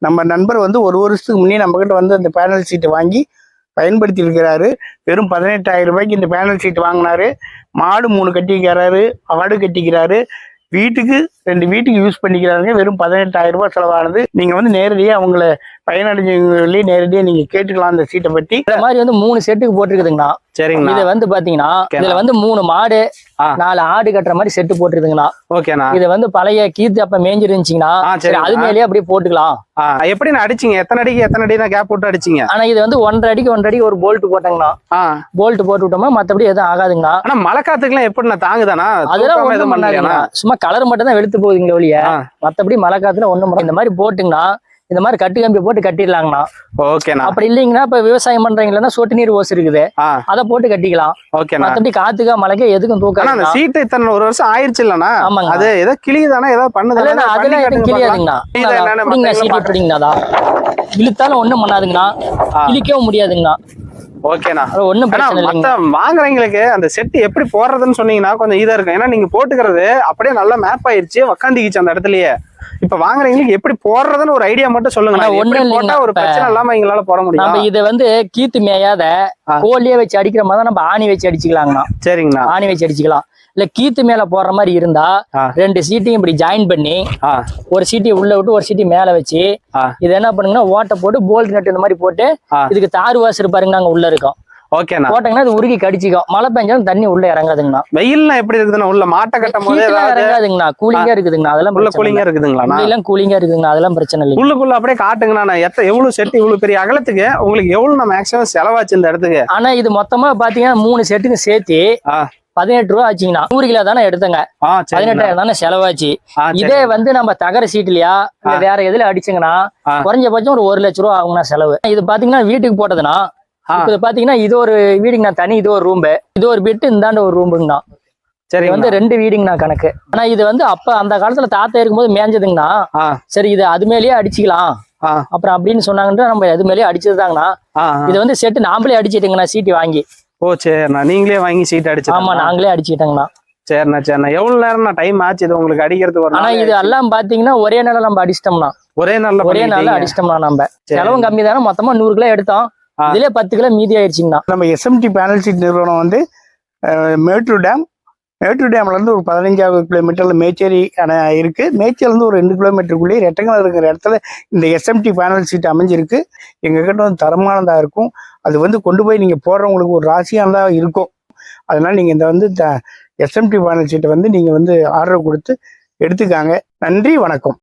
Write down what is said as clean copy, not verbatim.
நம்ம நண்பர் வந்து ஒரு வருஷத்துக்கு முன்னே நம்மகிட்ட வந்து அந்த பேனல் சீட்டை வாங்கி பயன்படுத்தி இருக்கிறாரு. வெறும் 18,000 ரூபாய்க்கு இந்த பேனல் சீட் வாங்கினாரு. மாடு 3 கட்டிக்கிறாரு, ஆடு கட்டிக்கிறாரு, வீட்டுக்கு 2 வீட்டுக்கு யூஸ் பண்ணிக்கிறாருங்க. வெறும் 18,000 ரூபாய் செலவானது. நீங்க வந்து நேரடியாக அவங்கள பயனடைஞ்சவங்களே நேரடியாக நீங்க கேட்டுக்கலாம் அந்த சீட்டை பற்றி. இந்த மாதிரி வந்து 3 செட்டுக்கு போட்டிருக்குதுங்கண்ணா. சரிங்கண்ணா. இதை வந்து பாத்தீங்கன்னா இதுல வந்து 3 மாடு 4 ஆடு கட்டுற மாதிரி செட்டு போட்டுருதுங்கண்ணா. ஓகேண்ணா. இது வந்து பழைய கீத்து அப்ப மேஞ்சிருந்துச்சுங்கன்னா சரி அது மேலேயே அப்படியே போட்டுக்கலாம். எப்படி அடிச்சீங்க? எத்தனை அடிக்கு எத்தனை அடி தான் கேப் போட்டு அடிச்சீங்க? ஆனா இது வந்து 1.5 அடிக்கு 1.5 அடி ஒரு போல்ட் போட்டாங்கண்ணா. போல்ட் போட்டு விட்டோமா மத்தபடி எதுவும் ஆகாதுங்கண்ணா. ஆனா மழை காத்துக்குலாம் எப்படி தாங்குதானா? அதெல்லாம் ஒண்ணும் பண்ணாதுங்கண்ணா. சும்மா கலர் மட்டும் தான் வெளுத்து போகுதுங்க ஒழிய மத்தபடி மழை காத்துல ஒண்ணும் இந்த மாதிரி போட்டுங்கண்ணா. இந்த மாதிரி கட்டு கம்பி போட்டு கட்டிடலாங்கண்ணா. ஓகேண்ணா. அப்படி இல்லைங்கன்னா இப்ப விவசாயம் பண்றீங்களா சொட்டு நீர் ஓஸ் இருக்குது, அதை போட்டு கட்டிக்கலாம். ஓகேண்ணா. மத்தபடி காத்துக்கா மழைக்கு எதுக்கும் தூக்கம். சீட்டு இத்தனை ஒரு வருஷம் ஆயிடுச்சு இல்லண்ணா? ஆமாங்க. அது ஏதோ கிளியுதானா ஏதோ பண்ணுது? அதெல்லாம் எதுவும் கிளியாதுங்கண்ணா. சீட்டு எப்படிங்கண்ணா இழுத்தாலும் ஒண்ணும் பண்ணாதுங்கண்ணா, இழுக்கவும் முடியாதுங்கண்ணா. ஓகேண்ணா. ஒண்ணும் பிரச்சனை இல்லைங்க. வாங்குறவங்களுக்கு அந்த செட் எப்படி போடுறதுன்னு சொன்னீங்கன்னா கொஞ்சம் இதா இருக்கும். ஏன்னா நீங்க போட்டுக்கிறது அப்படியே நல்லா மேப் ஆயிருச்சு, உக்காந்துக்கிச்சு அந்த இடத்துலயே. இப்ப வாங்குறவங்களுக்கு எப்படி போடுறதுன்னு ஒரு ஐடியா மட்டும் சொல்லுங்க. போட்டா ஒரு பிரச்சனை இல்லாம எங்களால போட முடியும். நம்ம இதை வந்து கீத்து மேயாத கோழியே வச்சு அடிக்கிற மாதிரி தான் நம்ம ஆணி வச்சு அடிச்சுக்கலாங்கண்ணா. சரிங்கண்ணா. ஆணி வச்சு அடிச்சுக்கலாம். இல்ல கீத்து மேல போடுற மாதிரி இருந்தா 2 சீட்டையும் இப்படி ஜாயின் பண்ணி ஒரு சீட்டை உள்ள விட்டு ஒரு சீட்டை மேல வச்சு இது என்ன பண்ணுங்கன்னா ஓட்டை போட்டு போல்ட் நட்டு இந்த மாதிரி போட்டு இதுக்கு தாறு வாசு இருப்பாருங்க நாங்க உள்ள இருக்கோம். ஓகேண்ணா. போட்டீங்கன்னா அது உருகி கடிச்சிக்கும். மழை பெஞ்சாலும் தண்ணி உள்ள இறங்காதுங்கண்ணா. வெயில்லாம் எப்படி இருக்குதுன்னா உள்ள மாட்டை கட்டும் போது இறங்காதுங்கண்ணா. கூலிங்கா இருக்குதுங்கண்ணா. அதெல்லாம் உள்ள கூலிங்கா இருக்குதுங்களா? எல்லாம் கூலிங்கா இருக்குதுங்கண்ணா. அதெல்லாம் பிரச்சனை இல்லை. உள்ளுக்குள்ள அப்படியே காட்டுங்கண்ணா. எவ்வளவு செட்டு இவ்வளவு பெரிய அகலத்துக்கு உங்களுக்கு எவ்வளவு மேக்ஸிமம் செலவாச்சு இந்த இடத்துக்கு? ஆனா இது மொத்தமா பாத்தீங்கன்னா 3 செட்டுக்கு சேர்த்து 18 ரூபா ஆச்சுங்கண்ணா. 100 கிலோ தானே எடுத்தங்க. 18,000 தானே செலவாச்சு. இதே வந்து நம்ம தகர சீட்லயா இல்ல வேற எதுல அடிச்சுங்கன்னா குறைஞ்சபட்சம் ஒரு 1 லட்சம் ரூபா ஆகுங்கண்ணா செலவு. இது பாத்தீங்கன்னா வீட்டுக்கு போட்டதுன்னா இப்ப பாத்தீங்கன்னா இது ஒரு வீடுங்கண்ணா, தனி இது ஒரு ரூம்பு, இது ஒரு பெட்டு, இந்தாண்ட ஒரு ரூம்புங்கண்ணா. சரி வந்து 2 வீடுங்கண்ணா கணக்கு. ஆனா இது வந்து அப்ப அந்த காலத்துல தாத்தா இருக்கும்போது மேஞ்சதுங்கண்ணா. சரி இது அது மேலேயே அடிச்சுக்கலாம் அப்புறம் அப்படின்னு சொன்னாங்கன்னா நம்ம அது மேலேயே அடிச்சதுதாங்கண்ணா. இது வந்து செட்டு நாமளே அடிச்சிட்டுங்கண்ணா சீட்டு வாங்கி. ஓ சரிண்ணா. நீங்களே வாங்கி சீட் அடிச்சு? ஆமா நாங்களே அடிச்சுக்கிட்டோங்கண்ணா. சரிண்ணா. சரிண்ணா. எவ்வளவு நேரம் டைம் ஆச்சு இது உங்களுக்கு அடிக்கிறதுக்கு? ஆனா இது எல்லாம் பாத்தீங்கன்னா ஒரே நாள்ல நம்ம அடிச்சிட்டோம்னா. ஒரே நாள்ல அடிச்சிட்டோம்னா நம்ம செலவும் கம்மி தானே. மொத்தமா 100 கிலோ எடுத்தோம். இதுல 10 கிலோ மீதி ஆயிடுச்சுங்கண்ணா. நம்ம எஸ்எம்டி பேனல் சீட் நிறுவனம் வந்து மேட்டூர் டேம்ல இருந்து ஒரு 15வது கிலோமீட்டர்ல மேச்சேரி இருக்கு. மேச்சேரில இருந்து ஒரு 2 கிலோமீட்டருக்குள்ளேயே ரெட்டங்கல் இருக்கிற இடத்துல இந்த எஸ்எம்டி பேனல் சீட் அமைஞ்சிருக்கு. எங்ககிட்ட வந்து தரமானதா இருக்கும். அது வந்து கொண்டு போய் நீங்க போடுறவங்களுக்கு ஒரு ராசியானதா இருக்கும். அதனால நீங்க இந்த வந்து எஸ்எம்டி பேனல் சீட்டை வந்து நீங்க வந்து ஆர்டர் கொடுத்து எடுத்துக்காங்க. நன்றி, வணக்கம்.